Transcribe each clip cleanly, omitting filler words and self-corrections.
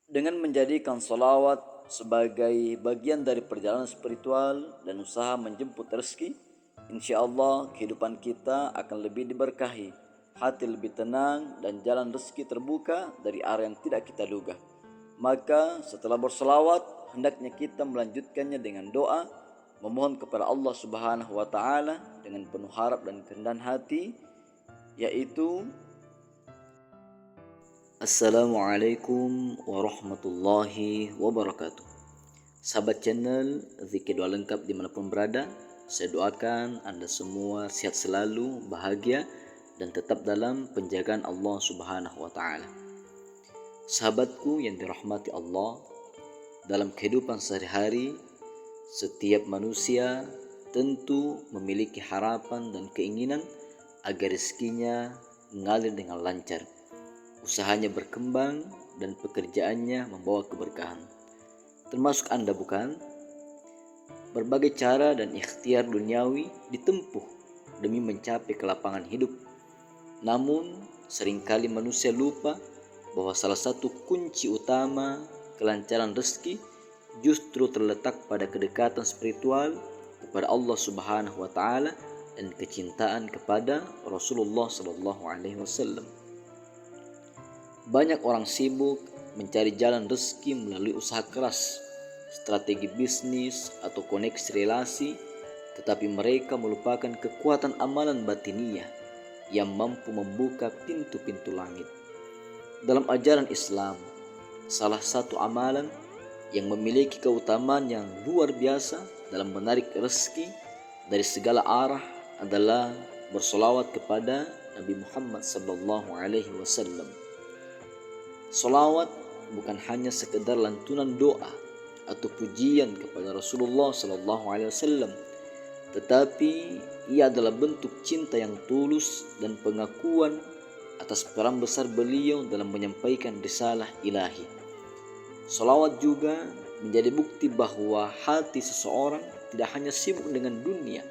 Dengan menjadikan solawat sebagai bagian dari perjalanan spiritual dan usaha menjemput rezeki, insya Allah kehidupan kita akan lebih diberkahi, hati lebih tenang, dan jalan rezeki terbuka dari arah yang tidak kita duga. Maka setelah bersolawat, hendaknya kita melanjutkannya dengan doa, memohon kepada Allah Subhanahu wa Ta'ala dengan penuh harap dan kerendahan hati, yaitu Assalamualaikum warahmatullahi wabarakatuh. Sahabat channel Zikir Doa Lengkap dimanapun berada, saya doakan Anda semua sehat selalu, bahagia, dan tetap dalam penjagaan Allah Subhanahu wa Ta'ala. Sahabatku yang dirahmati Allah, dalam kehidupan sehari-hari, setiap manusia tentu memiliki harapan dan keinginan agar rezekinya mengalir dengan lancar, usahanya berkembang, dan pekerjaannya membawa keberkahan. Termasuk Anda bukan? Berbagai cara dan ikhtiar duniawi ditempuh demi mencapai kelapangan hidup. Namun, seringkali manusia lupa bahwa salah satu kunci utama kelancaran rezeki justru terletak pada kedekatan spiritual kepada Allah Subhanahu wa Ta'ala dan kecintaan kepada Rasulullah sallallahu alaihi wasallam. Banyak orang sibuk mencari jalan rezeki melalui usaha keras, strategi bisnis, atau koneksi relasi, tetapi mereka melupakan kekuatan amalan batiniyah yang mampu membuka pintu-pintu langit. Dalam ajaran Islam, salah satu amalan yang memiliki keutamaan yang luar biasa dalam menarik rezeki dari segala arah adalah bersolawat kepada Nabi Muhammad sallallahu alaihi wasallam. Solawat bukan hanya sekedar lantunan doa atau pujian kepada Rasulullah sallallahu alaihi wasallam, tetapi ia adalah bentuk cinta yang tulus dan pengakuan atas peran besar beliau dalam menyampaikan risalah ilahi. Solawat juga menjadi bukti bahwa hati seseorang tidak hanya sibuk dengan dunia,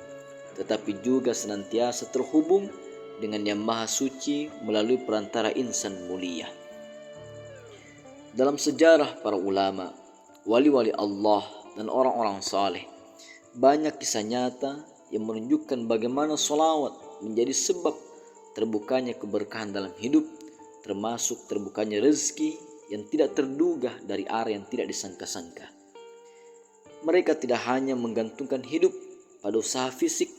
tetapi juga senantiasa terhubung dengan Yang Maha Suci melalui perantara insan mulia. Dalam sejarah para ulama, wali-wali Allah, dan orang-orang saleh, banyak kisah nyata yang menunjukkan bagaimana solawat menjadi sebab terbukanya keberkahan dalam hidup, termasuk terbukanya rezeki yang tidak terduga dari arah yang tidak disangka-sangka. Mereka tidak hanya menggantungkan hidup pada usaha fisik,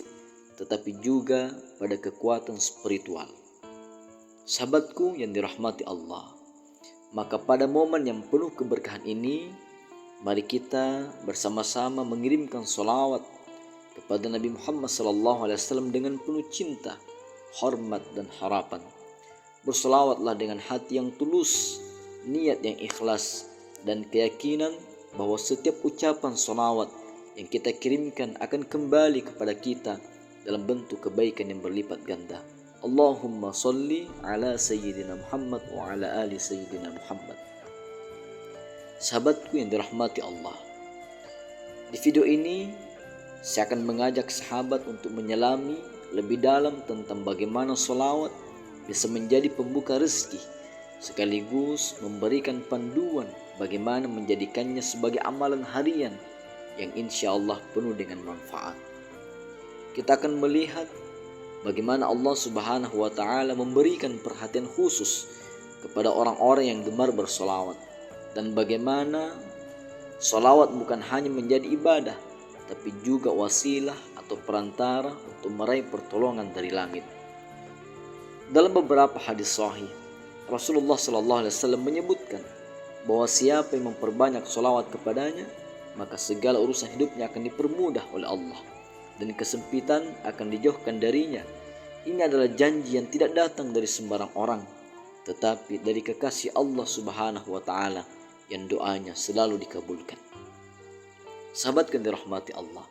tetapi juga pada kekuatan spiritual. Sahabatku yang dirahmati Allah, maka pada momen yang penuh keberkahan ini, mari kita bersama-sama mengirimkan solawat kepada Nabi Muhammad SAW dengan penuh cinta, hormat, dan harapan. Bersolawatlah dengan hati yang tulus, niat yang ikhlas, dan keyakinan bahwa setiap ucapan solawat yang kita kirimkan akan kembali kepada kita dalam bentuk kebaikan yang berlipat ganda. Allahumma salli ala Sayyidina Muhammad wa ala ali Sayyidina Muhammad. Sahabatku yang dirahmati Allah, di video ini saya akan mengajak sahabat untuk menyelami lebih dalam tentang bagaimana solawat bisa menjadi pembuka rezeki, sekaligus memberikan panduan bagaimana menjadikannya sebagai amalan harian yang insya Allah penuh dengan manfaat. Kita akan melihat bagaimana Allah Subhanahu wa Ta'ala memberikan perhatian khusus kepada orang-orang yang gemar bersolawat, dan bagaimana solawat bukan hanya menjadi ibadah, tapi juga wasilah atau perantara untuk meraih pertolongan dari langit. Dalam beberapa hadis sahih, Rasulullah SAW menyebutkan bahwa siapa yang memperbanyak solawat kepadanya, maka segala urusan hidupnya akan dipermudah oleh Allah, dan kesempitan akan dijauhkan darinya. Ini adalah janji yang tidak datang dari sembarang orang, tetapi dari kekasih Allah Subhanahu wa Ta'ala yang doanya selalu dikabulkan. Sahabat yang dirahmati Allah,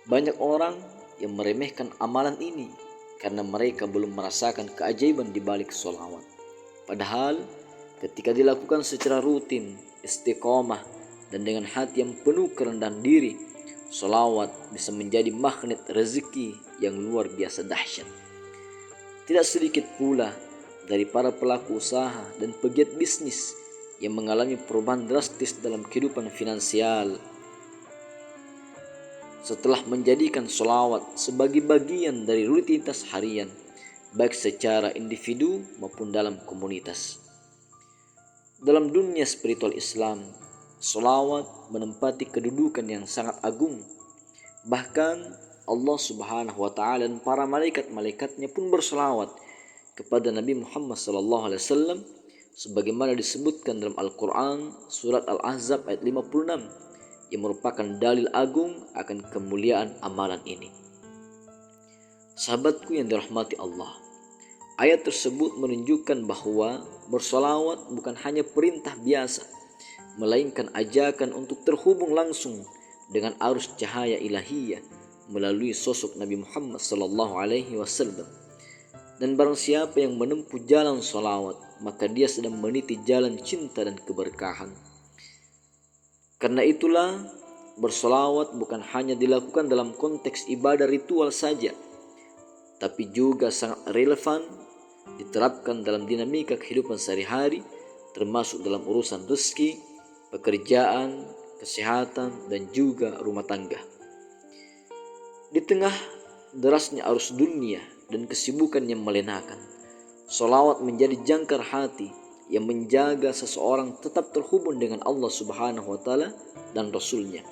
banyak orang yang meremehkan amalan ini karena mereka belum merasakan keajaiban di balik sholawat. Padahal ketika dilakukan secara rutin, istiqomah, dan dengan hati yang penuh kerendahan diri, sholawat bisa menjadi magnet rezeki yang luar biasa dahsyat. Tidak sedikit pula dari para pelaku usaha dan pegiat bisnis yang mengalami perubahan drastis dalam kehidupan finansial setelah menjadikan sholawat sebagai bagian dari rutinitas harian, baik secara individu maupun dalam komunitas. Dalam dunia spiritual Islam, sholawat menempati kedudukan yang sangat agung. Bahkan Allah Subhanahu wa Ta'ala dan para malaikat-malaikatnya pun bersolawat kepada Nabi Muhammad SAW, sebagaimana disebutkan dalam Al-Quran surat Al-Ahzab ayat 56, yang merupakan dalil agung akan kemuliaan amalan ini. Sahabatku yang dirahmati Allah, ayat tersebut menunjukkan bahwa bersolawat bukan hanya perintah biasa, melainkan ajakan untuk terhubung langsung dengan arus cahaya ilahiyah melalui sosok Nabi Muhammad SAW. Dan barang siapa yang menempuh jalan solawat, maka dia sedang meniti jalan cinta dan keberkahan. Karena itulah bersolawat bukan hanya dilakukan dalam konteks ibadah ritual saja, tapi juga sangat relevan diterapkan dalam dinamika kehidupan sehari-hari, termasuk dalam urusan rezeki, pekerjaan, kesehatan, dan juga rumah tangga. Di tengah derasnya arus dunia dan kesibukan yang melenakan, sholawat menjadi jangkar hati yang menjaga seseorang tetap terhubung dengan Allah Subhanahu wa Ta'ala dan Rasul-Nya.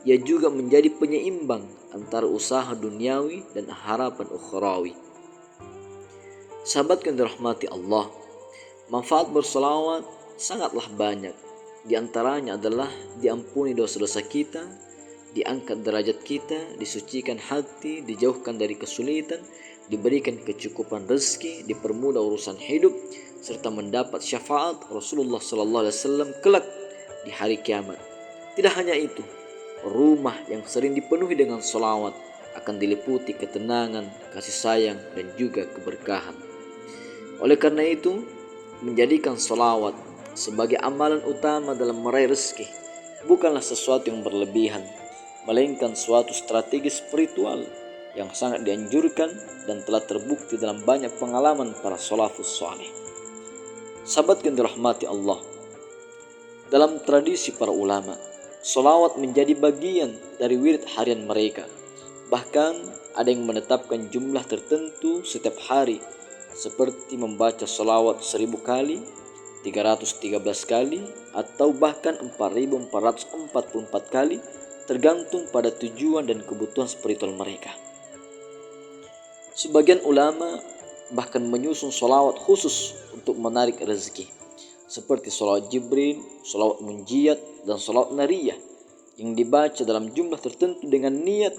Ia juga menjadi penyeimbang antara usaha duniawi dan harapan ukhrawi. Sahabat yang dirahmati Allah, manfaat bersolawat sangatlah banyak. Di antaranya adalah diampuni dosa-dosa kita, diangkat derajat kita, disucikan hati, dijauhkan dari kesulitan, diberikan kecukupan rezeki, dipermudah urusan hidup, serta mendapat syafaat Rasulullah SAW kelak di hari kiamat. Tidak hanya itu, rumah yang sering dipenuhi dengan sholawat akan diliputi ketenangan, kasih sayang, dan juga keberkahan. Oleh karena itu, menjadikan sholawat sebagai amalan utama dalam meraih rezeki bukanlah sesuatu yang berlebihan, melainkan suatu strategi spiritual yang sangat dianjurkan dan telah terbukti dalam banyak pengalaman para salafus saleh. Sahabat yang dirahmati Allah, dalam tradisi para ulama, sholawat menjadi bagian dari wirid harian mereka. Bahkan ada yang menetapkan jumlah tertentu setiap hari, seperti membaca sholawat 1000 kali, 313 kali, atau bahkan 4444 kali, tergantung pada tujuan dan kebutuhan spiritual mereka. Sebagian ulama bahkan menyusun sholawat khusus untuk menarik rezeki, seperti sholawat Jibril, sholawat Munjiat, dan sholawat Nariyah, yang dibaca dalam jumlah tertentu dengan niat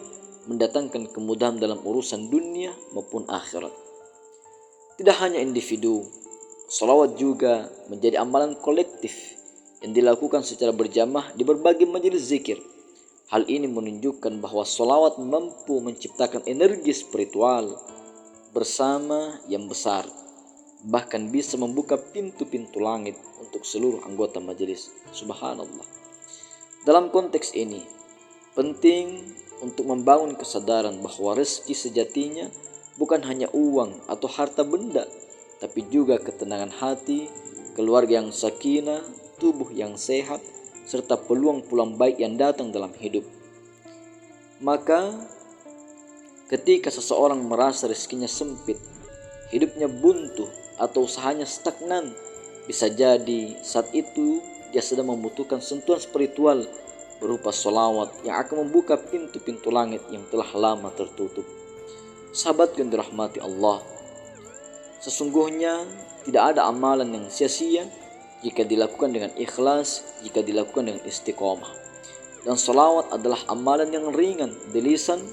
mendatangkan kemudahan dalam urusan dunia maupun akhirat. Tidak hanya individu, sholawat juga menjadi amalan kolektif yang dilakukan secara berjamaah di berbagai majelis zikir. Hal ini menunjukkan bahwa sholawat mampu menciptakan energi spiritual bersama yang besar, bahkan bisa membuka pintu-pintu langit untuk seluruh anggota majelis. Subhanallah. Dalam konteks ini, penting untuk membangun kesadaran bahwa rezeki sejatinya bukan hanya uang atau harta benda, tapi juga ketenangan hati, keluarga yang sakinah, tubuh yang sehat, serta peluang-peluang baik yang datang dalam hidup. Maka ketika seseorang merasa rezekinya sempit, hidupnya buntu, atau usahanya stagnan, bisa jadi saat itu dia sedang membutuhkan sentuhan spiritual berupa sholawat yang akan membuka pintu-pintu langit yang telah lama tertutup. Sahabat yang dirahmati Allah, sesungguhnya tidak ada amalan yang sia-sia jika dilakukan dengan ikhlas, jika dilakukan dengan istiqomah. Dan sholawat adalah amalan yang ringan di lisan,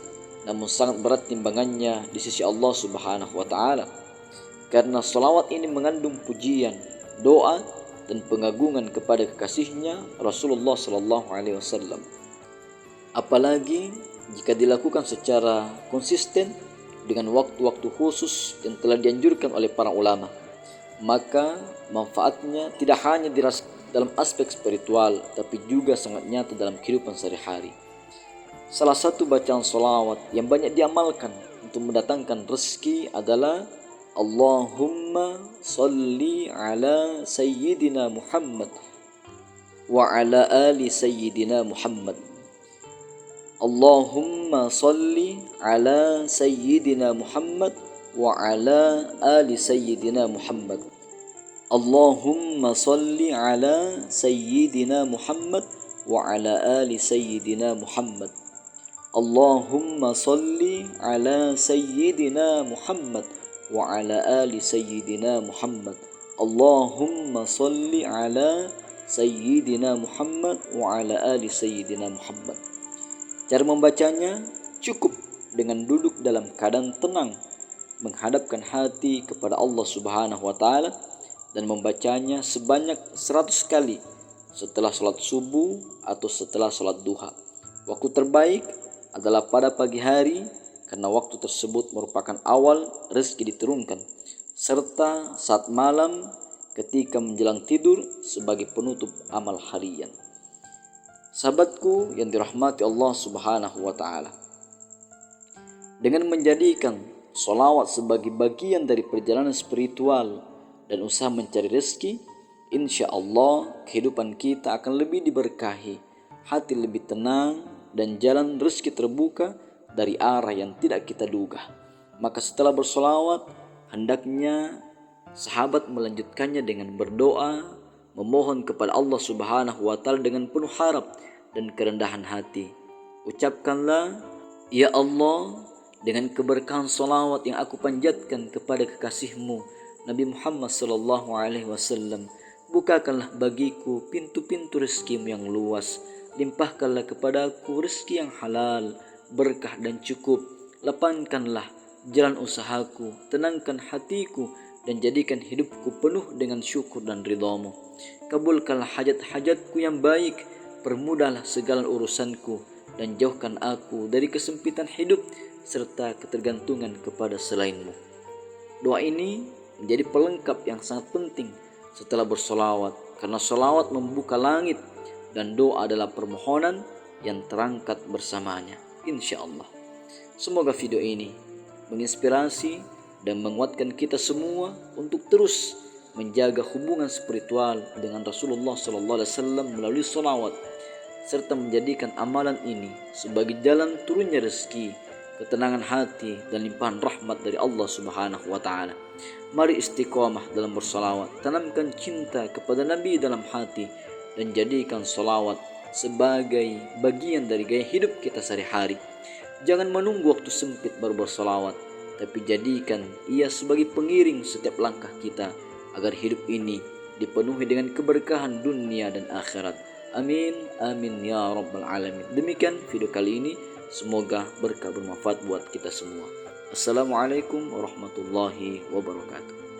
namun sangat berat timbangannya di sisi Allah Subhanahu wa Ta'ala. Karena sholawat ini mengandung pujian, doa, dan pengagungan kepada kekasihnya Rasulullah SAW. Apalagi jika dilakukan secara konsisten dengan waktu-waktu khusus yang telah dianjurkan oleh para ulama, maka manfaatnya tidak hanya dirasakan dalam aspek spiritual, tapi juga sangat nyata dalam kehidupan sehari-hari. Salah satu bacaan sholawat yang banyak diamalkan untuk mendatangkan rezeki adalah Allahumma salli ala sayyidina Muhammad wa ala ali sayyidina Muhammad. Allahumma salli ala sayyidina Muhammad wa ala ali sayyidina Muhammad. Allahumma salli ala sayyidina Muhammad wa ala ali sayyidina Muhammad. Allahumma salli ala sayyidina Muhammad wa ala ali sayyidina Muhammad. Allahumma salli ala sayyidina Muhammad wa ala ali sayyidina Muhammad. Cara membacanya cukup dengan duduk dalam keadaan tenang, menghadapkan hati kepada Allah Subhanahu wa taala dan membacanya sebanyak 100 kali setelah salat subuh atau setelah salat duha. Waktu terbaik adalah pada pagi hari karena waktu tersebut merupakan awal rezeki diturunkan, serta saat malam ketika menjelang tidur sebagai penutup amal harian. Sahabatku yang dirahmati Allah Subhanahu wa taala, dengan menjadikan sholawat sebagai bagian dari perjalanan spiritual dan usaha mencari rezeki, insya Allah kehidupan kita akan lebih diberkahi, hati lebih tenang, dan jalan rezeki terbuka dari arah yang tidak kita duga. Maka setelah bersolawat, hendaknya sahabat melanjutkannya dengan berdoa, memohon kepada Allah Subhanahu wa taala dengan penuh harap dan kerendahan hati. Ucapkanlah, ya Allah, dengan keberkahan solawat yang aku panjatkan kepada kekasihmu Nabi Muhammad sallallahu alaihi wasallam, bukakanlah bagiku pintu-pintu rezekimu yang luas, limpahkanlah kepadaku rezeki yang halal, berkah dan cukup, lapangkanlah jalan usahaku, tenangkan hatiku, dan jadikan hidupku penuh dengan syukur dan ridhamu. Kabulkanlah hajat-hajatku yang baik, permudahlah segala urusanku, dan jauhkan aku dari kesempitan hidup serta ketergantungan kepada selainmu. Doa ini menjadi pelengkap yang sangat penting setelah bersolawat, karena solawat membuka langit dan doa adalah permohonan yang terangkat bersamanya, insya Allah. Semoga video ini menginspirasi dan menguatkan kita semua untuk terus menjaga hubungan spiritual dengan Rasulullah SAW melalui sholawat, serta menjadikan amalan ini sebagai jalan turunnya rezeki, ketenangan hati, dan limpahan rahmat dari Allah Subhanahu wa taala. Mari istiqomah dalam bersolawat, tanamkan cinta kepada Nabi dalam hati, dan jadikan sholawat sebagai bagian dari gaya hidup kita sehari-hari. Jangan menunggu waktu sempit baru bersolawat, tapi jadikan ia sebagai pengiring setiap langkah kita, agar hidup ini dipenuhi dengan keberkahan dunia dan akhirat. Amin, amin ya rabbal alamin. Demikian video kali ini, semoga berkah bermanfaat buat kita semua. Assalamualaikum warahmatullahi wabarakatuh.